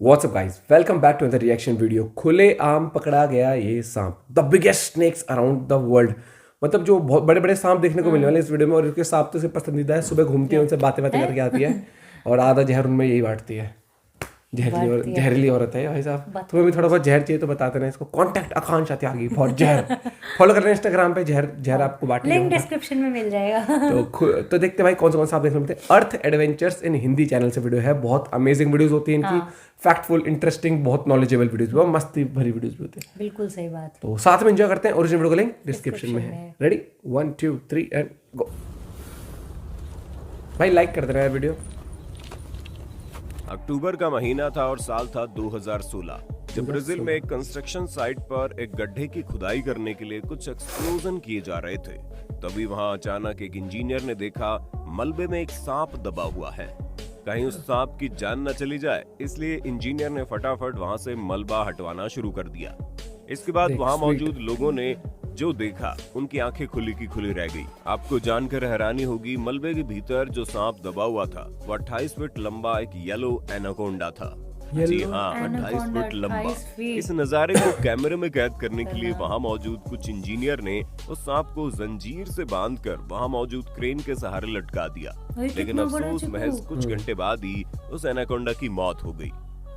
WhatsApp guys, welcome back to the reaction video. खुले आम पकड़ा गया ये सांप, the biggest snakes around the world. मतलब जो बहुत बड़े बड़े सांप देखने को मिलने वाले इस वीडियो में, और इसके सांप तो उसे पसंदीदा है। सुबह घूमती है, उनसे बातें बातें करके आती है और आधा जहर उनमें यही बांटती है। जहरीली औरत है भाई साहब। तुम्हें भी थोड़ा बहुत जहर चाहिए तो बताते ना इसको। कॉन्टैक्ट आकांक्षा त्यागी फॉर जहर। फॉलो कर रहे हैं इंस्टाग्राम पे। जहर जहर आपको बांटने लिंक डिस्क्रिप्शन में मिल जाएगा। तो देखते हैं भाई कौन से आप देखने मिलते हैं। अर्थ एडवेंचर्स इन हिंदी चैनल से वीडियो है। बहुत अमेजिंग वीडियोस होती हैं इनकी। फैक्टफुल, इंटरेस्टिंग, बहुत नॉलेजेबल वीडियोस, बहुत मस्ती भरी वीडियोस भी होती है। बिल्कुल सही बात। तो साथ में एंजॉय करते हैं। ओरिजिनल वीडियो का लिंक डिस्क्रिप्शन में है। Ready 1 2 3 and go. भाई लाइक कर देना यार वीडियो। अक्टूबर का महीना था और साल था 2016, जब ब्राजील में एक कंस्ट्रक्शन साइट पर एक गड्ढे की खुदाई करने के लिए कुछ एक्सप्लोजन किए जा रहे थे। तभी वहां अचानक एक इंजीनियर ने देखा मलबे में एक सांप दबा हुआ है। कहीं उस सांप की जान न चली जाए, इसलिए इंजीनियर ने फटाफट वहां से मलबा हटवाना शुरू कर दिया। इसके बाद वहां मौजूद लोगों ने जो देखा, उनकी आंखें खुली की खुली रह गई। आपको जानकर हैरानी होगी, मलबे के भीतर जो सांप दबा हुआ था वो 28 फीट लंबा एक येलो एनाकोंडा था। जी हाँ, 28 फीट लंबा। इस नजारे को कैमरे में कैद करने के लिए वहाँ मौजूद कुछ इंजीनियर ने उस सांप को जंजीर से बांधकर वहाँ मौजूद क्रेन के सहारे लटका दिया। लेकिन अफसोस, महज कुछ घंटे बाद ही उस एनाकोंडा की मौत हो गई।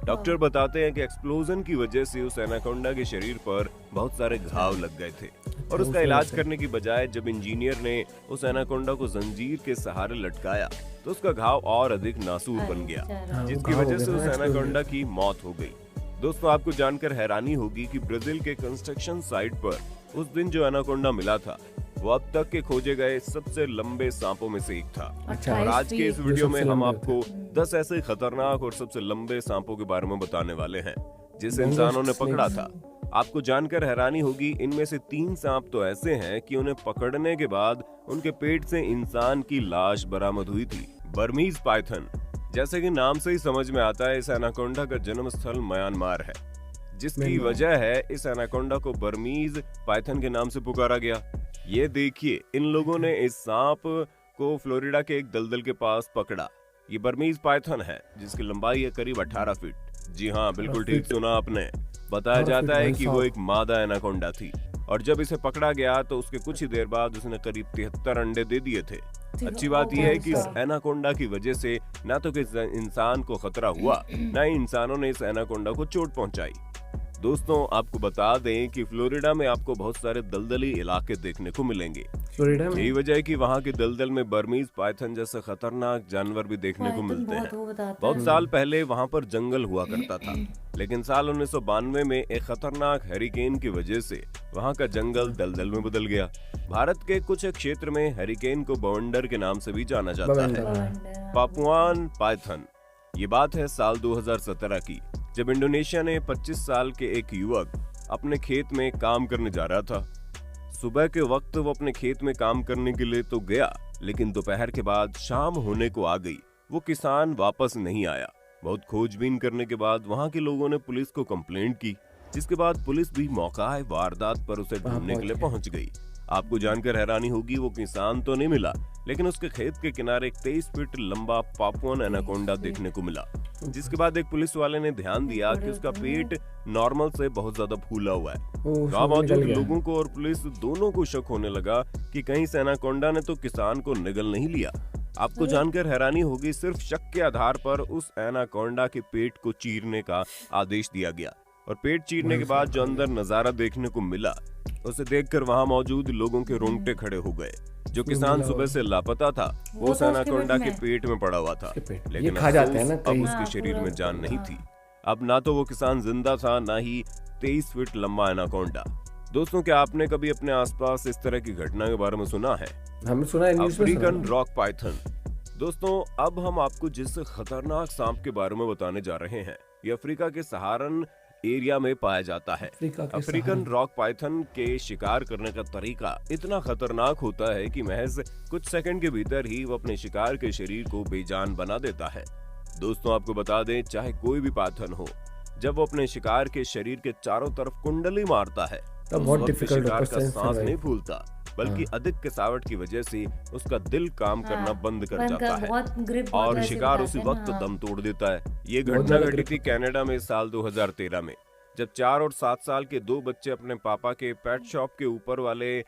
डॉक्टर बताते हैं कि एक्सप्लोजन की वजह से उस एनाकोंडा के शरीर पर बहुत सारे घाव लग गए थे, और उसका इलाज करने की बजाय जब इंजीनियर ने उस एनाकोंडा को जंजीर के सहारे लटकाया तो उसका घाव और अधिक नासूर बन गया, जिसकी वजह से उस एनाकोंडा की मौत हो गई। दोस्तों, आपको जानकर हैरानी होगी कि ब्राजील के कंस्ट्रक्शन साइट पर उस दिन जो एनाकोंडा मिला था वो अब तक के खोजे गए सबसे लंबे सांपों में से एक था। और आज के इस वीडियो में हम आपको 10 ऐसे खतरनाक और सबसे लंबे सांपों के बारे में बताने वाले हैं जिसे इंसानों ने पकड़ा था। आपको जानकर हैरानी होगी, इनमें से 3 सांप तो ऐसे हैं कि उन्हें पकड़ने के बाद उनके पेट से इंसान की लाश बरामद हुई थी। बर्मीज पाइथन, जैसे कि नाम से ही समझ में आता है, इस एनाकोंडा का जन्म स्थल म्यांमार है, जिसकी वजह है इस एनाकोंडा को बर्मीज पाइथन के नाम से पुकारा गया। ये देखिए, इन लोगों ने इस सांप को फ्लोरिडा के एक दलदल के पास पकड़ा। ये बर्मीज पाइथन है जिसकी लंबाई है करीब 18 फीट। जी हाँ, बिल्कुल ठीक सुना आपने। बताया जाता है कि वो एक मादा एनाकोंडा थी, और जब इसे पकड़ा गया तो उसके कुछ ही देर बाद उसने करीब 73 अंडे दे दिए थे। अच्छी बात यह है कि इस एनाकोंडा की वजह से न तो किसी इंसान को खतरा हुआ, न ही इंसानों ने इस एनाकोंडा को चोट पहुंचाई। दोस्तों, आपको बता दें कि फ्लोरिडा में आपको बहुत सारे दलदली इलाके देखने को मिलेंगे। यही वजह है कि वहाँ के दलदल में बर्मीज पाइथन जैसे खतरनाक जानवर भी देखने को मिलते हैं। बहुत साल पहले वहाँ पर जंगल हुआ करता था, लेकिन साल 1992 में एक खतरनाक हैरिकेन की वजह से वहाँ का जंगल दलदल में बदल गया। भारत के कुछ क्षेत्र में हैरिकेन को बवंडर के नाम से भी जाना जाता है। Papuan Python. ये बात है साल 2017 की, जब इंडोनेशिया ने 25 साल के एक युवक अपने खेत में काम करने जा रहा था। सुबह के वक्त वो अपने खेत में काम करने के लिए तो गया, लेकिन दोपहर के बाद शाम होने को आ गई, वो किसान वापस नहीं आया। बहुत खोजबीन करने के बाद वहां के लोगों ने पुलिस को कंप्लेंट की, जिसके बाद पुलिस भी मौका वारदात पर उसे ढूंढने के लिए पहुंच गई। आपको जानकर हैरानी होगी, वो किसान तो नहीं मिला, लेकिन उसके खेत के किनारे एक 23 फीट लंबा पापुआन एनाकोंडा देखने को मिला। जिसके बाद एक पुलिस वाले ने ध्यान दिया कि उसका पेट नॉर्मल से बहुत ज्यादा फूला हुआ है। वहाँ मौजूद लोगों को और पुलिस दोनों को शक होने लगा कि कहीं इस एनाकोंडा ने तो किसान को निगल नहीं लिया। आपको जानकर हैरानी होगी, सिर्फ शक के आधार पर उस एनाकोंडा के पेट को चीरने का आदेश दिया गया, और पेट चीरने के बाद जो अंदर नजारा देखने को मिला, उसे देखकर वहां मौजूद लोगों के रोंगटे खड़े हो गए। जो किसान सुबह से लापता था वो एनाकोंडा के पेट में पड़ा हुआ था, लेकिन अब उसके शरीर में जान नहीं थी। अब ना तो वो किसान जिंदा था, ना ही 23 फीट लंबा एनाकोंडा। दोस्तों, क्या आपने कभी अपने आसपास इस तरह की घटना के बारे में सुना है? हमने सुना है, अफ्रीकन रॉक पाइथन। दोस्तों, अब हम आपको जिस खतरनाक सांप के बारे में बताने जा रहे हैं, ये अफ्रीका के सहारन एरिया में पाया जाता है। अफ्रीकन रॉक पाइथन के शिकार करने का तरीका इतना खतरनाक होता है कि महज कुछ सेकंड के भीतर ही वो अपने शिकार के शरीर को बेजान बना देता है। दोस्तों, आपको बता दें, चाहे कोई भी पाइथन हो, जब वो अपने शिकार के शरीर के चारों तरफ कुंडली मारता है तो बहुत डिफिकल्ट शिकार का सांस नहीं फूलता, बल्कि अधिक कसावट की वजह से उसका दिल काम करना बंद कर जाता है बहुत ग्रिप बहुत और वैसे शिकार बताते उसी हैं ना, वक्त हाँ। दम तोड़ देता है। ये बहुत घटना ज्यादा घटी grip थी कनाडा में साल 2013 में, जब 4 और 7 साल के 2 बच्चे अपने पापा के पेट शॉप के ऊपर वाले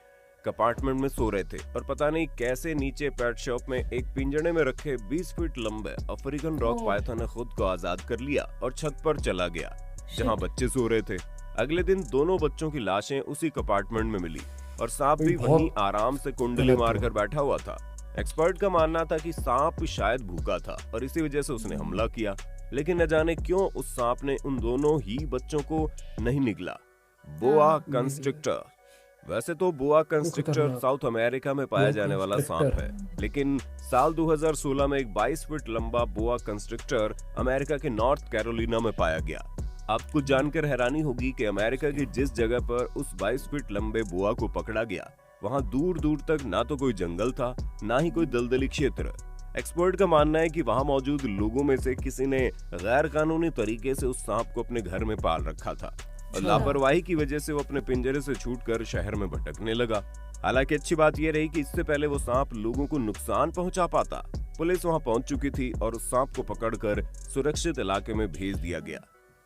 कंपार्टमेंट में सो रहे थे और पता नहीं कैसे नीचे पेट शॉप में एक पिंजरे में रखे 20 फीट लंबे अफ्रीकन रॉक ओह। पाइथन ने खुद को आजाद कर लिया और छत पर चला गया जहां बच्चे सो रहे थे। अगले दिन दोनों बच्चों की लाशें उसी कंपार्टमेंट में मिली और सांप भी बहुत वहीं आराम से कुंडली गलत मारकर हुआ। बैठा हुआ था। एक्सपर्ट का मानना था कि सांप शायद भूखा था और इसी वजह से उसने हमला किया, लेकिन न जाने क्यों उस सांप ने उन दोनों ही बच्चों को नहीं निगला। बोआ कंस्ट्रिक्टर। वैसे तो बोआ कंस्ट्रिक्टर खतरनाक। साउथ अमेरिका में पाया बोआ जाने वाला सांप कंस्ट्रिक्टर। है, लेकिन साल 2016 में एक 22 फीट लंबा बोआ कंस्ट्रिक्टर अमेरिका के नॉर्थ कैरोलिना में पाया गया। आपको जानकर हैरानी होगी कि अमेरिका की जिस जगह पर उस 22 फीट लंबे बोआ को पकड़ा गया, वहां दूर दूर तक ना तो कोई जंगल था, ना ही कोई दलदली क्षेत्र। एक्सपर्ट का मानना है कि वहां मौजूद लोगों में से किसी ने गैर कानूनी तरीके से उस सांप को अपने घर में पाल रखा था और लापरवाही की वजह से वो अपने पिंजरे से छूटकर शहर में भटकने लगा। हालांकि अच्छी बात यह रही कि इससे पहले वो सांप लोगों को नुकसान पहुंचा पाता, पुलिस वहां पहुंच चुकी थी और उस सांप को पकड़कर सुरक्षित इलाके में भेज दिया गया।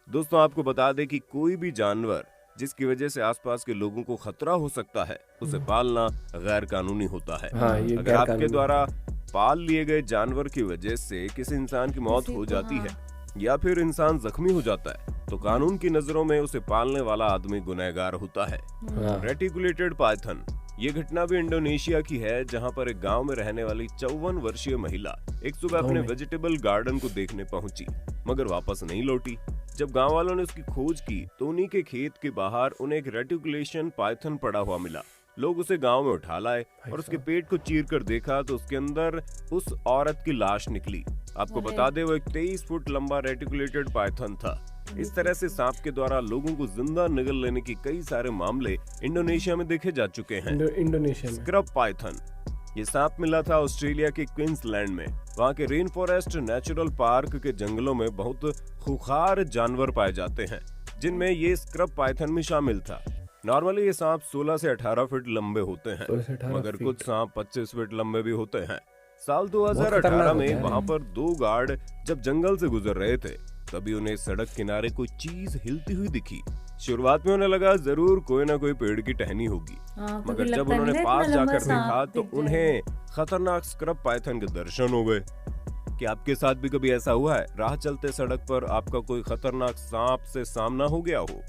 दोस्तों, आपको बता दें कि कोई भी जानवर जिसकी वजह से आसपास के लोगों को खतरा हो सकता है, उसे पालना गैर कानूनी होता है। हाँ, ये अगर गैर आपके कानूनी द्वारा पाल लिए गए जानवर की वजह से किसी इंसान की मौत हो जाती है या फिर इंसान जख्मी हो जाता है, तो कानून की नजरों में उसे पालने वाला आदमी गुनहगार होता है। हाँ। Reticulated Python. ये घटना भी इंडोनेशिया की है, जहां पर एक गांव में रहने वाली 54 वर्षीय महिला एक सुबह अपने वेजिटेबल गार्डन को देखने पहुंची, मगर वापस नहीं लौटी। जब गांव वालों ने उसकी खोज की तो उन्हीं के खेत के बाहर उन्हें एक रेटिकुलेशन पाइथन पड़ा हुआ मिला। लोग उसे गांव में उठा लाए और उसके पेट को चीर कर देखा तो उसके अंदर उस औरत की लाश निकली। आपको बता दें, वो एक 23 फुट लंबा रेटिकुलेटेड पाइथन था। इस तरह से सांप के द्वारा लोगों को जिंदा निगल लेने के कई सारे मामले इंडोनेशिया में देखे जा चुके हैं। इंडोनेशिया में स्क्रब पाइथन। ये सांप मिला था ऑस्ट्रेलिया के क्वींसलैंड में। वहाँ के रेन फॉरेस्ट नेचुरल पार्क के जंगलों में बहुत खूंखार जानवर पाए जाते हैं, जिनमें ये स्क्रब पाइथन भी शामिल था। नॉर्मली ये सांप 16 से 18 फीट लंबे होते हैं, 16 से 18 मगर फीट। कुछ सांप 25 फीट लंबे भी होते हैं। साल खतरनाक 2018 में होता है। वहाँ पर 2 गार्ड जब जंगल से गुजर रहे थे, तभी उन्हें सड़क किनारे कोई चीज हिलती हुई दिखी। शुरुआत में उन्हें लगा जरूर कोई ना कोई पेड़ की टहनी होगी, मगर जब उन्होंने पास जाकर देखा तो उन्हें खतरनाक स्क्रब पाइथन के दर्शन हो गए। क्या आपके साथ भी कभी ऐसा हुआ है, राह चलते सड़क पर आपका कोई खतरनाक सांप से सामना हो गया हो?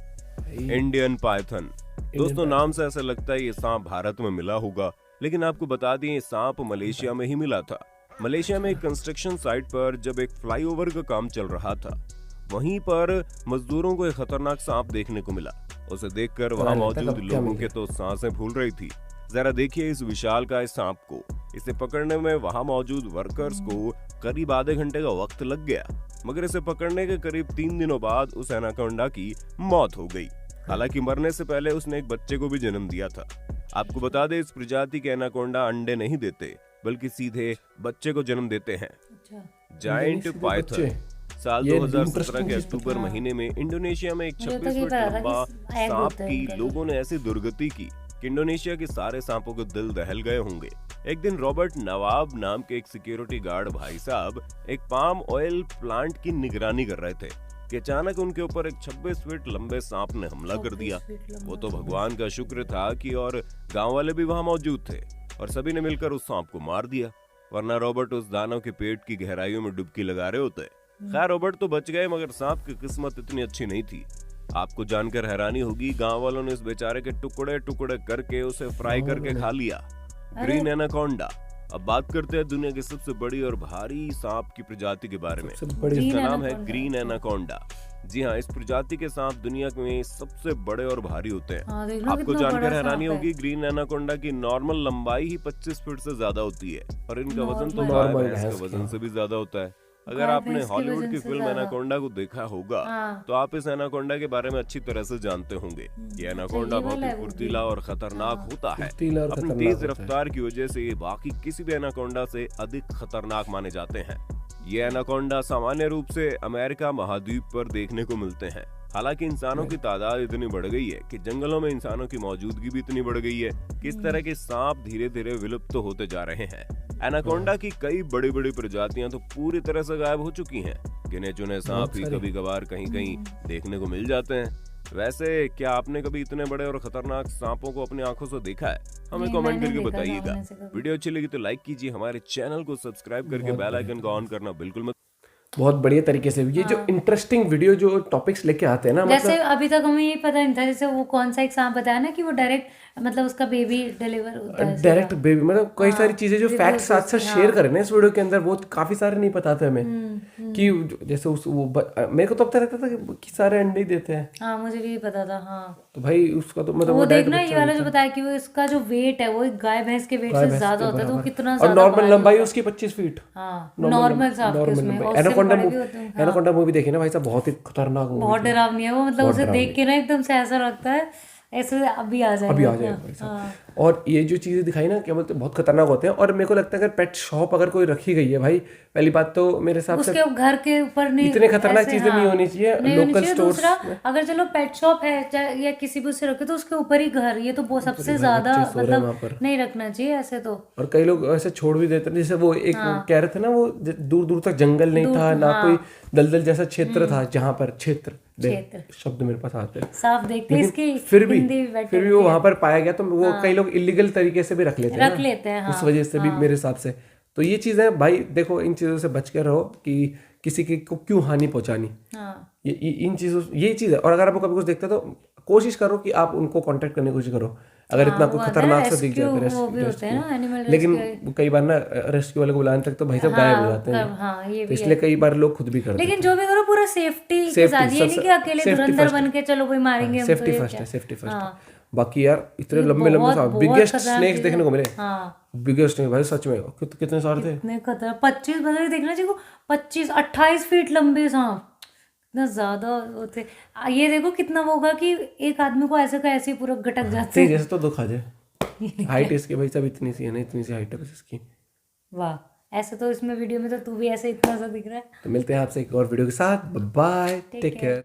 Indian Python. दोस्तों, नाम से ऐसा लगता है ये सांप भारत में मिला होगा, लेकिन आपको बता दें ये सांप मलेशिया में ही मिला था। मलेशिया में एक कंस्ट्रक्शन साइट पर जब एक फ्लाईओवर का काम चल रहा था, वहीं पर मजदूरों को एक खतरनाक सांप देखने को मिला। उसे देखकर वहां मौजूद लोगों के तो सांसें फूल रही थी। जरा देखिए इस विशालकाय सांप को। इसे पकड़ने में वहां मौजूद वर्कर्स को करीब आधे घंटे का वक्त लग गया, मगर इसे पकड़ने के करीब 3 दिनों बाद उस एनाकोंडा की मौत हो गई। हालांकि मरने से पहले उसने एक बच्चे को भी जन्म दिया था। आपको बता दें, इस प्रजाति के एनाकोंडा अंडे नहीं देते, बल्कि सीधे बच्चे को जन्म देते हैं। Giant Python. साल 2017 के अक्टूबर महीने में इंडोनेशिया में एक 26 फीट लंबा सांप की लोगों ने ऐसी दुर्गति की कि इंडोनेशिया के सारे सांपों के दिल दहल गए होंगे। एक दिन रॉबर्ट नवाब नाम के एक सिक्योरिटी गार्ड भाई साहब एक पाम ऑयल प्लांट की निगरानी कर रहे थे कि अचानक उनके ऊपर एक 26 फीट लंबे सांप ने हमला कर दिया। वो तो भगवान का शुक्र था कि और गांव वाले भी वहां मौजूद थे और सभी ने मिलकर उस सांप को मार दिया, वरना रॉबर्ट उस दानव के पेट की गहराइयों में डुबकी लगा रहे होते। खैर, रॉबर्ट तो बच गए, मगर सांप की किस्मत इतनी अच्छी नहीं थी। आपको जानकर हैरानी होगी, गांव वालों ने इस बेचारे के टुकड़े टुकड़े करके उसे फ्राई करके खा लिया। Green anaconda. अब बात करते हैं दुनिया की सबसे बड़ी और भारी सांप की प्रजाति के बारे में, जिसका नाम है ग्रीन एनाकोंडा। जी हाँ, इस प्रजाति के सांप दुनिया में सबसे बड़े और भारी होते हैं। आपको जानकर हैरानी होगी, ग्रीन एनाकोंडा की नॉर्मल लंबाई ही 25 फीट से ज्यादा होती है और इनका वजन तो गाय भैंस के वजन से भी ज्यादा होता है। अगर आपने हॉलीवुड की फिल्म एनाकोंडा को देखा होगा तो आप इस एनाकोंडा के बारे में अच्छी तरह से जानते होंगे। ये एनाकोंडा बहुत ही फुर्तीला और खतरनाक होता है। अपनी तेज रफ्तार की वजह से ये बाकी किसी भी एनाकोंडा से अधिक खतरनाक माने जाते हैं। ये एनाकोंडा सामान्य रूप से अमेरिका महाद्वीप पर देखने को मिलते हैं। हालांकि इंसानों की तादाद इतनी बढ़ गई है कि जंगलों में इंसानों की मौजूदगी भी इतनी बढ़ गई है कि इस तरह के सांप धीरे धीरे विलुप्त तो होते जा रहे हैं। एनाकोंडा की कई बड़ी बड़ी प्रजातियां तो पूरी तरह से गायब हो चुकी हैं। गिने चुने सांप ही कभी कभार कहीं कहीं देखने को मिल जाते हैं। वैसे क्या आपने कभी इतने बड़े और खतरनाक सांपों को अपनी आंखों से देखा है? हमें कमेंट करके बताइएगा। वीडियो अच्छी लगी तो लाइक कीजिए, हमारे चैनल को सब्सक्राइब करके बेल आइकन को ऑन करना बिल्कुल मत। बहुत बढ़िया तरीके से ये जो इंटरेस्टिंग वीडियो जो टॉपिक्स लेके आते हैं ना, जैसे अभी तक हमें ये पता नहीं था, जैसे वो कौन सा एक सांप बताया ना कि वो डायरेक्ट मतलब उसका बेबी डिलीवर होता है, डायरेक्ट बेबी, मतलब कई सारी चीजें जो फैक्ट साथ साथ शेयर कर रहे हैं इस वीडियो के अंदर, वो काफी सारे नहीं पता थे हमें कि जैसे मेरे को तो अब तक लगता था कि सारे अंडे ही देते हैं। हाँ मुझे भी पता था। हाँ तो भाई उसका तो मतलब वो देखना ये वाला जो बताया कि वो इसका जो वेट है वो एक गाय भैंस के वेट से ज्यादा होता है, तो वो कितना और ज्यादा नॉर्मल लंबाई उसकी 25 फीट। हाँ नॉर्मल सांप के उसमें, और एनाकोंडा मूवी देखी ना भाई साहब, बहुत ही खतरनाक मूवी, बहुत डरावनी है वो, मतलब उसे देख के ना एकदम से ऐसा लगता है ऐसे अभी आ जाएगा भाई साहब। और ये जो चीजें दिखाई ना क्या बोलते हैं, बहुत खतरनाक होते हैं। और मेरे को लगता है अगर पेट शॉप अगर कोई रखी गई है भाई, पहली बात तो मेरे हिसाब से उसके घर के ऊपर नहीं इतने खतरनाक चीजें नहीं होनी चाहिए लोकल स्टोर्स। दूसरा अगर चलो पेट शॉप है या किसी भी उससे रखे तो उसके ऊपर ही घर, ये तो बहुत सबसे ज्यादा मतलब नहीं रखना चाहिए ऐसे तो। और कई लोग ऐसे छोड़ भी देते हैं, जैसे वो एक कह रहे थे ना, वो दूर दूर तक जंगल नहीं था ना, कोई दलदल जैसा क्षेत्र था जहाँ पर क्षेत्र शब्द मेरे पास आते हैं, साफ देखते इसकी फिर भी वो वहां पर पाया गया, तो वो कई लोग इलीगल तरीके से भी रख लेते हैं उस वजह से भी मेरे हिसाब से। तो ये चीजें भाई देखो, इन चीजों से बच के रहो कि किसी की को क्यों हानि पहुंचानी। ये इन चीजों, ये चीज है। और अगर आपको कभी कुछ देखते हो तो कोशिश करो कि आप उनको कांटेक्ट करने की कोशिश करो, अगर इतना कोई खतरनाक सा दिख जाए तो। लेकिन कई बार ना रेस्क्यू वाले को बुलाने तक तो भाई साहब गायब हो जाते हैं, तो इसलिए कई बार लोग खुद भी करते हैं। लेकिन जो भी करो पूरा सेफ्टी के साथ, ये नहीं कि अकेले धुरंधर बन के चलो कोई मारेंगे। सेफ्टी फर्स्ट है, सेफ्टी फर्स्ट। बाकी यार इतने लंबे लंबे सांप, बिगेस्ट स्नेक्स देखने को मिले। बिगेस्ट स्नेक भाई सच में कितने सारे थे, कितने खतरनाक, 25 बदल देखना चाहिए, 25-28 फीट लंबे सांप, इतना ज्यादा होते। ये देखो कितना वो होगा कि एक आदमी को ऐसे का ऐसे पूरा गटक जाते हैं जैसे तो दुखा जाए। हाइट इसकी भाई साहब इतनी सी है ना, इतनी सी हाइट है बस इसकी। वाह, ऐसे तो इसमें वीडियो में तो तू भी ऐसे इतना सा दिख रहा है। तो मिलते हैं आपसे एक और वीडियो के साथ। Bye, take care.